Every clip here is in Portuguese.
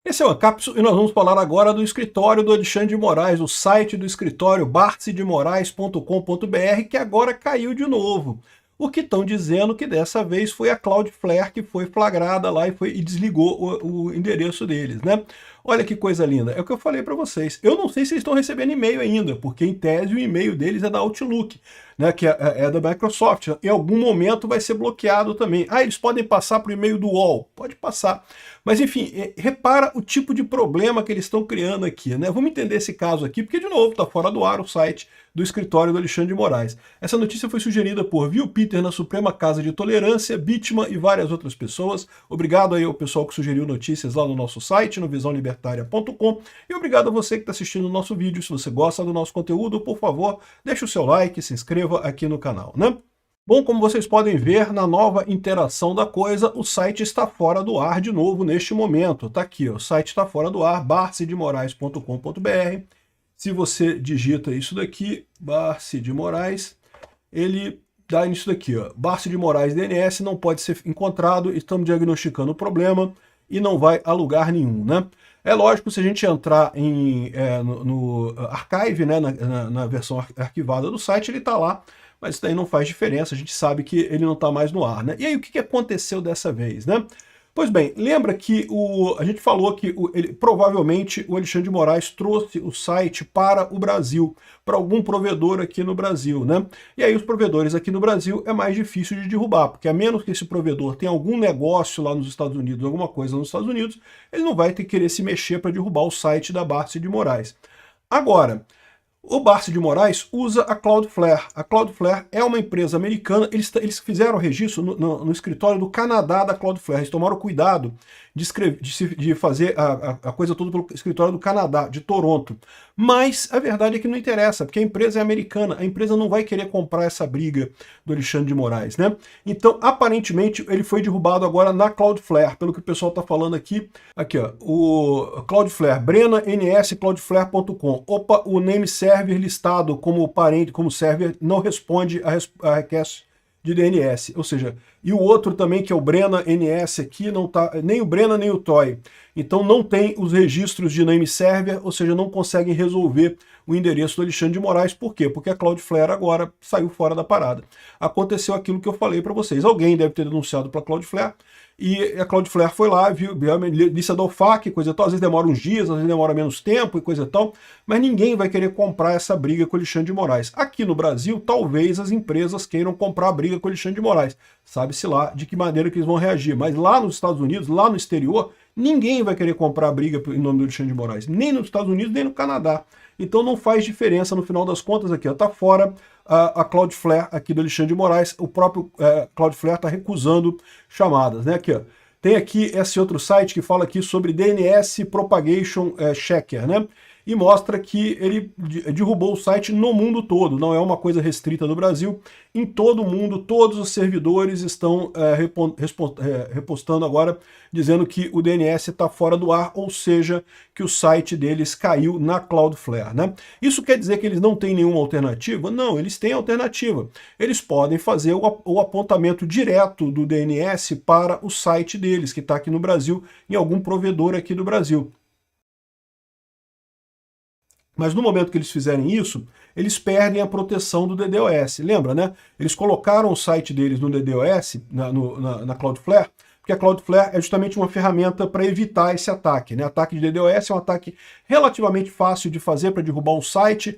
Esse é o Ancapsu e nós vamos falar agora do escritório do Alexandre de Moraes, o site do escritório barcedemorais.com.br, que agora caiu de novo. O que estão dizendo que dessa vez foi a Cloudflare que foi flagrada lá e desligou o endereço deles, né? Olha que coisa linda, é o que eu falei para vocês. Eu não sei se eles estão recebendo e-mail ainda, porque em tese o e-mail deles é da Outlook, né, que é da Microsoft. Em algum momento vai ser bloqueado também. Ah, eles podem passar para o e-mail do UOL? Pode passar. Mas enfim, repara o tipo de problema que eles estão criando aqui, né? Vamos entender esse caso aqui, porque de novo está fora do ar o site do escritório do Alexandre de Moraes. Essa notícia foi sugerida por Vil Peter na Suprema Casa de Tolerância, Bitman e várias outras pessoas. Obrigado aí ao pessoal que sugeriu notícias lá no nosso site, no visãolibertaria.com, e obrigado a você que está assistindo o nosso vídeo. Se você gosta do nosso conteúdo, por favor, deixe o seu like, se inscreva aqui no canal, né? Bom, como vocês podem ver, na nova interação da coisa, o site está fora do ar de novo neste momento. Está aqui, ó, o site está fora do ar, barcedemorais.com.br. Se você digita isso daqui, Barce de Moraes, ele dá nisso daqui, ó, Barce de Moraes DNS não pode ser encontrado, estamos diagnosticando o problema e não vai a lugar nenhum, né? É lógico, se a gente entrar no archive, né, na versão arquivada do site, ele está lá, mas isso daí não faz diferença, a gente sabe que ele não está mais no ar, né? E aí o que aconteceu dessa vez, né? Pois bem, lembra que a gente falou que provavelmente o Alexandre de Moraes trouxe o site para o Brasil, para algum provedor aqui no Brasil, né? E aí os provedores aqui no Brasil é mais difícil de derrubar, porque a menos que esse provedor tenha algum negócio lá nos Estados Unidos, alguma coisa nos Estados Unidos, ele não vai ter que querer se mexer para derrubar o site da Barce de Moraes. Agora, o Barce de Moraes usa a Cloudflare. A Cloudflare é uma empresa americana, eles fizeram o registro no escritório do Canadá da Cloudflare, eles tomaram cuidado de fazer a coisa toda pelo escritório do Canadá, de Toronto. Mas a verdade é que não interessa, porque a empresa é americana, a empresa não vai querer comprar essa briga do Alexandre de Moraes, né? Então, aparentemente, ele foi derrubado agora na Cloudflare, pelo que o pessoal está falando aqui. Aqui, ó, o Cloudflare, Brena NS Cloudflare.com. Opa, o name server listado como parente, como server, não responde a request de DNS, ou seja, e o outro também, que é o Brena NS aqui, não tá, nem o Brena nem o Toy. Então não tem os registros de name server, ou seja, não conseguem resolver o endereço do Alexandre de Moraes. Por quê? Porque a Cloudflare agora saiu fora da parada. Aconteceu aquilo que eu falei para vocês. Alguém deve ter denunciado para a Cloudflare, e a Cloudflare foi lá, viu a lista da OFAC, coisa e tal, às vezes demora uns dias, às vezes demora menos tempo e coisa e tal, mas ninguém vai querer comprar essa briga com o Alexandre de Moraes. Aqui no Brasil, talvez as empresas queiram comprar a briga com o Alexandre de Moraes. Sabe-se lá de que maneira que eles vão reagir, mas lá nos Estados Unidos, lá no exterior, ninguém vai querer comprar a briga em nome do Alexandre de Moraes, nem nos Estados Unidos, nem no Canadá. Então não faz diferença no final das contas aqui, está fora a Cloudflare aqui do Alexandre de Moraes, o próprio Cloudflare está recusando chamadas, né? Aqui, ó. Tem aqui esse outro site que fala aqui sobre DNS Propagation Checker, né? E mostra que ele derrubou o site no mundo todo, não é uma coisa restrita do Brasil. Em todo o mundo, todos os servidores estão repostando agora, dizendo que o DNS está fora do ar, ou seja, que o site deles caiu na Cloudflare, né? Isso quer dizer que eles não têm nenhuma alternativa? Não, eles têm alternativa. Eles podem fazer o apontamento direto do DNS para o site deles, que está aqui no Brasil, em algum provedor aqui do Brasil. Mas no momento que eles fizerem isso, eles perdem a proteção do DDoS. Lembra, né? Eles colocaram o site deles no DDoS, na Cloudflare, porque a Cloudflare é justamente uma ferramenta para evitar esse ataque, né? Ataque de DDoS é um ataque relativamente fácil de fazer para derrubar um site.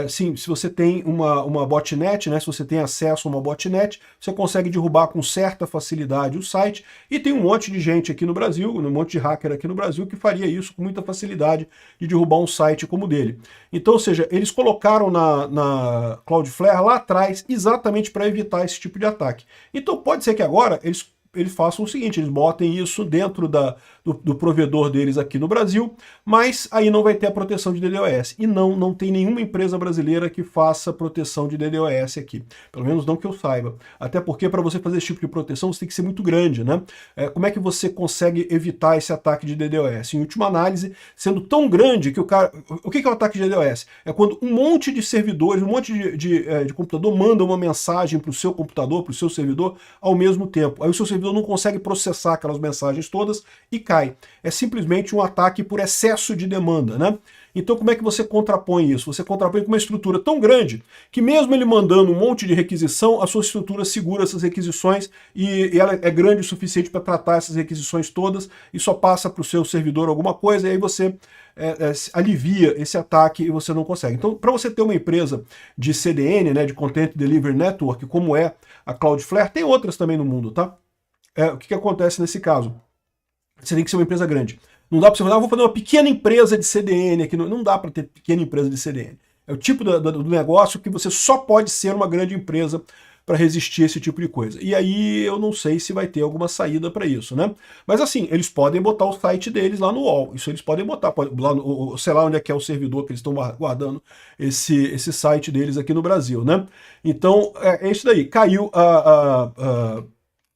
Sim, se você tem uma botnet, né? Se você tem acesso a uma botnet, você consegue derrubar com certa facilidade o site. E tem um monte de gente aqui no Brasil, um monte de hacker aqui no Brasil que faria isso com muita facilidade de derrubar um site como o dele. Então, ou seja, eles colocaram na Cloudflare lá atrás exatamente para evitar esse tipo de ataque. Então pode ser que agora eles façam o seguinte, eles botem isso dentro do provedor deles aqui no Brasil, mas aí não vai ter a proteção de DDoS. E não tem nenhuma empresa brasileira que faça proteção de DDoS aqui. Pelo menos não que eu saiba. Até porque para você fazer esse tipo de proteção você tem que ser muito grande, né? Como é que você consegue evitar esse ataque de DDoS? Em última análise, sendo tão grande que o cara... O que é o ataque de DDoS? É quando um monte de servidores, um monte de computador manda uma mensagem para o seu computador, para o seu servidor, ao mesmo tempo. Aí o seu servidor servidor não consegue processar aquelas mensagens todas e cai. É simplesmente um ataque por excesso de demanda, né? Então como é que você contrapõe isso? Você contrapõe com uma estrutura tão grande que mesmo ele mandando um monte de requisição, a sua estrutura segura essas requisições e ela é grande o suficiente para tratar essas requisições todas e só passa para o seu servidor alguma coisa e aí você alivia esse ataque e você não consegue. Então, para você ter uma empresa de CDN, né, de Content Delivery Network, como é a Cloudflare, tem outras também no mundo, tá? O que acontece nesse caso? Você tem que ser uma empresa grande. Não dá para você falar, vou fazer uma pequena empresa de CDN aqui. Não dá para ter pequena empresa de CDN. É o tipo do negócio que você só pode ser uma grande empresa para resistir a esse tipo de coisa. E aí eu não sei se vai ter alguma saída para isso, né? Mas assim, eles podem botar o site deles lá no UOL. Isso eles podem botar, lá no, sei lá onde é que é o servidor que eles estão guardando esse site deles aqui no Brasil, né? Então, é isso daí. Caiu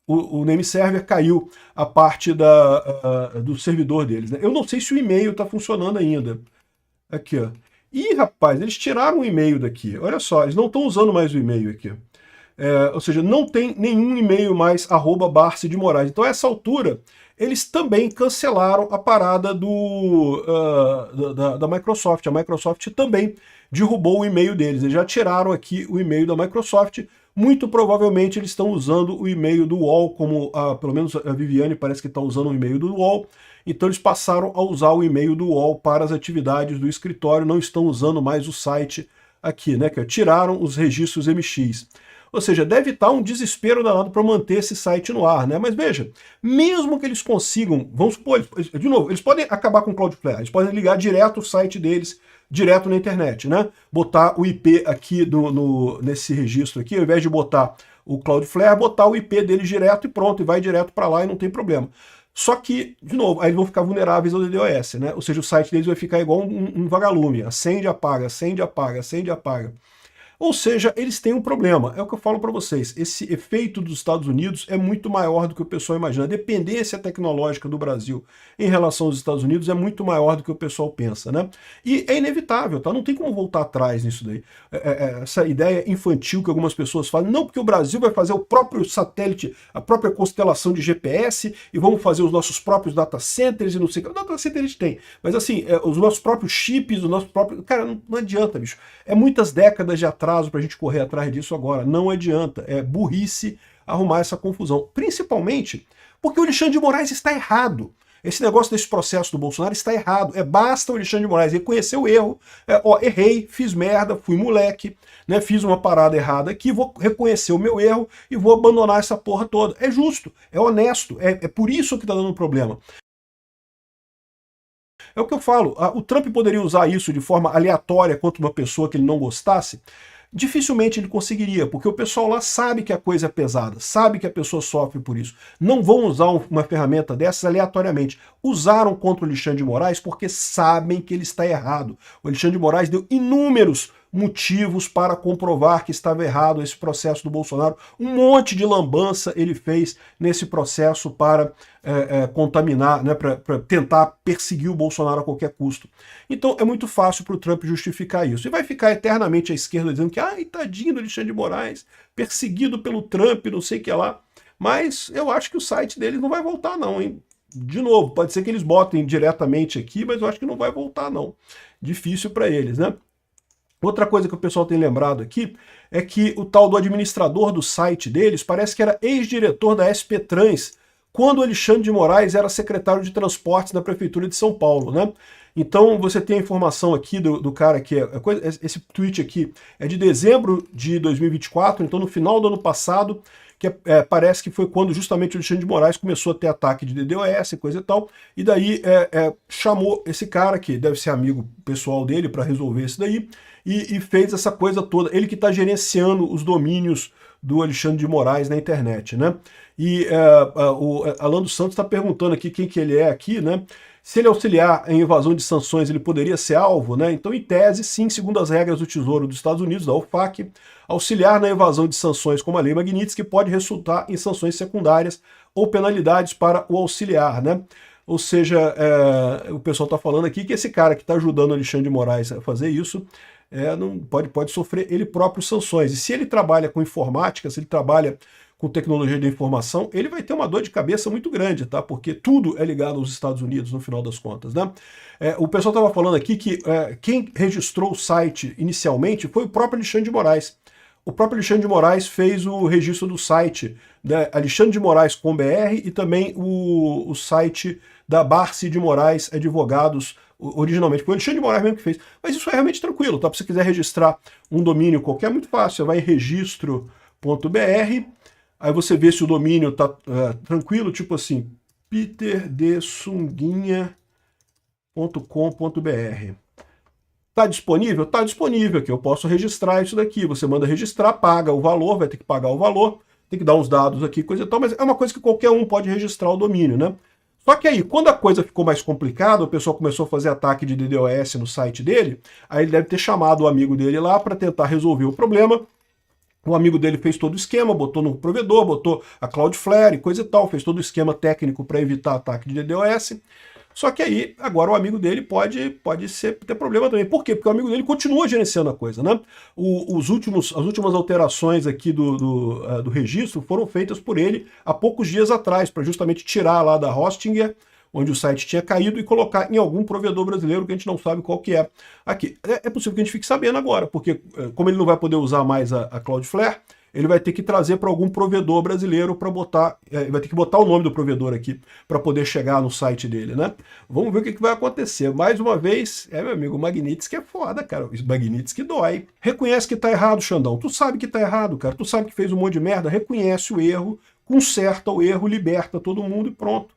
o name server, caiu a parte do servidor deles, né? Eu não sei se o e-mail está funcionando ainda. Aqui, ó. Ih, rapaz, eles tiraram o e-mail daqui. Olha só, eles não estão usando mais o e-mail aqui. Ou seja, não tem nenhum e-mail mais @Barce de Moraes. Então, a essa altura, eles também cancelaram a parada da Microsoft. A Microsoft também derrubou o e-mail deles. Eles já tiraram aqui o e-mail da Microsoft. Muito provavelmente eles estão usando o e-mail do UOL, como pelo menos a Viviane parece que está usando o e-mail do UOL. Então eles passaram a usar o e-mail do UOL para as atividades do escritório, não estão usando mais o site aqui, né? Que tiraram os registros MX. Ou seja, deve estar um desespero danado para manter esse site no ar, né? Mas veja, mesmo que eles consigam, vamos supor, de novo, eles podem acabar com o Cloudflare, eles podem ligar direto o site deles, direto na internet, né? Botar o IP aqui nesse registro aqui, ao invés de botar o Cloudflare, botar o IP deles direto e pronto, e vai direto para lá e não tem problema. Só que, de novo, aí eles vão ficar vulneráveis ao DDoS, né? Ou seja, o site deles vai ficar igual um vagalume, acende, apaga, acende, apaga, acende, apaga. Ou seja, eles têm um problema. É o que eu falo para vocês. Esse efeito dos Estados Unidos é muito maior do que o pessoal imagina. A dependência tecnológica do Brasil em relação aos Estados Unidos é muito maior do que o pessoal pensa, né? E é inevitável, tá? Não tem como voltar atrás nisso daí. Essa ideia infantil que algumas pessoas falam, não, porque o Brasil vai fazer o próprio satélite, a própria constelação de GPS e vamos fazer os nossos próprios data centers e não sei o que. O data center a gente tem, mas assim, os nossos próprios chips, o nosso próprio... Cara, não adianta, bicho. É muitas décadas de atraso para a gente correr atrás disso agora. Não adianta. É burrice arrumar essa confusão. Principalmente porque o Alexandre de Moraes está errado. Esse negócio desse processo do Bolsonaro está errado. Basta o Alexandre de Moraes reconhecer o erro. Errei, fiz merda, fui moleque, né, fiz uma parada errada aqui, vou reconhecer o meu erro e vou abandonar essa porra toda. É justo, é honesto. É por isso que está dando problema. É o que eu falo. O Trump poderia usar isso de forma aleatória contra uma pessoa que ele não gostasse? Dificilmente ele conseguiria, porque o pessoal lá sabe que a coisa é pesada, sabe que a pessoa sofre por isso. Não vão usar uma ferramenta dessas aleatoriamente. Usaram contra o Alexandre de Moraes porque sabem que ele está errado. O Alexandre de Moraes deu inúmeros motivos para comprovar que estava errado esse processo do Bolsonaro. Um monte de lambança ele fez nesse processo para contaminar, né, para tentar perseguir o Bolsonaro a qualquer custo. Então é muito fácil para o Trump justificar isso. E vai ficar eternamente a esquerda dizendo que, ai, tadinho do Alexandre de Moraes, perseguido pelo Trump, não sei o que lá. Mas eu acho que o site deles não vai voltar não, hein? De novo, pode ser que eles botem diretamente aqui, mas eu acho que não vai voltar não. Difícil para eles, né? Outra coisa que o pessoal tem lembrado aqui é que o tal do administrador do site deles parece que era ex-diretor da SP Trans, quando o Alexandre de Moraes era secretário de transportes da Prefeitura de São Paulo, né? Então você tem a informação aqui do cara que esse tweet aqui é de dezembro de 2024, então no final do ano passado, que parece que foi quando justamente o Alexandre de Moraes começou a ter ataque de DDoS e coisa e tal, e daí chamou esse cara, que deve ser amigo pessoal dele, para resolver isso daí, e fez essa coisa toda. Ele que está gerenciando os domínios do Alexandre de Moraes na internet, né? E o Alan dos Santos está perguntando aqui quem que ele é aqui, né? Se ele auxiliar em evasão de sanções, ele poderia ser alvo, né? Então, em tese, sim, segundo as regras do Tesouro dos Estados Unidos, da OFAC, auxiliar na evasão de sanções como a Lei Magnitsky pode resultar em sanções secundárias ou penalidades para o auxiliar, né? Ou seja, o pessoal está falando aqui que esse cara que está ajudando o Alexandre de Moraes a fazer isso não pode sofrer ele próprio sanções. E se ele trabalha com informática, se ele trabalha com tecnologia de informação, ele vai ter uma dor de cabeça muito grande, tá? Porque tudo é ligado aos Estados Unidos, no final das contas, né? O pessoal estava falando aqui que quem registrou o site inicialmente foi o próprio Alexandre de Moraes. O próprio Alexandre de Moraes fez o registro do site, né, Alexandre de Moraes com BR, e também o site da Barce de Moraes Advogados, originalmente. Foi o Alexandre de Moraes mesmo que fez. Mas isso é realmente tranquilo, tá? Se você quiser registrar um domínio qualquer, é muito fácil. Você vai em registro.br, aí você vê se o domínio tá tranquilo, tipo assim, peterdesunguinha.com.br. Está disponível? Está disponível aqui, eu posso registrar isso daqui. Você manda registrar, paga o valor, vai ter que pagar o valor, tem que dar uns dados aqui, coisa e tal, mas é uma coisa que qualquer um pode registrar o domínio, né? Só que aí, quando a coisa ficou mais complicada, o pessoal começou a fazer ataque de DDoS no site dele, aí ele deve ter chamado o amigo dele lá para tentar resolver o problema. O amigo dele fez todo o esquema, botou no provedor, botou a Cloudflare, coisa e tal, fez todo o esquema técnico para evitar ataque de DDoS. Só que aí, agora o amigo dele pode ter problema também. Por quê? Porque o amigo dele continua gerenciando a coisa, né? As últimas alterações aqui do registro foram feitas por ele há poucos dias atrás, para justamente tirar lá da Hostinger, onde o site tinha caído, e colocar em algum provedor brasileiro que a gente não sabe qual que é. Aqui, é possível que a gente fique sabendo agora, porque como ele não vai poder usar mais a Cloudflare, ele vai ter que trazer para algum provedor brasileiro para botar, vai ter que botar o nome do provedor aqui para poder chegar no site dele, né? Vamos ver o que vai acontecer. Mais uma vez, meu amigo, o Magnitsky é foda, cara. O Magnitsky dói. Reconhece que tá errado, Xandão. Tu sabe que tá errado, cara. Tu sabe que fez um monte de merda. Reconhece o erro, conserta o erro, liberta todo mundo e pronto.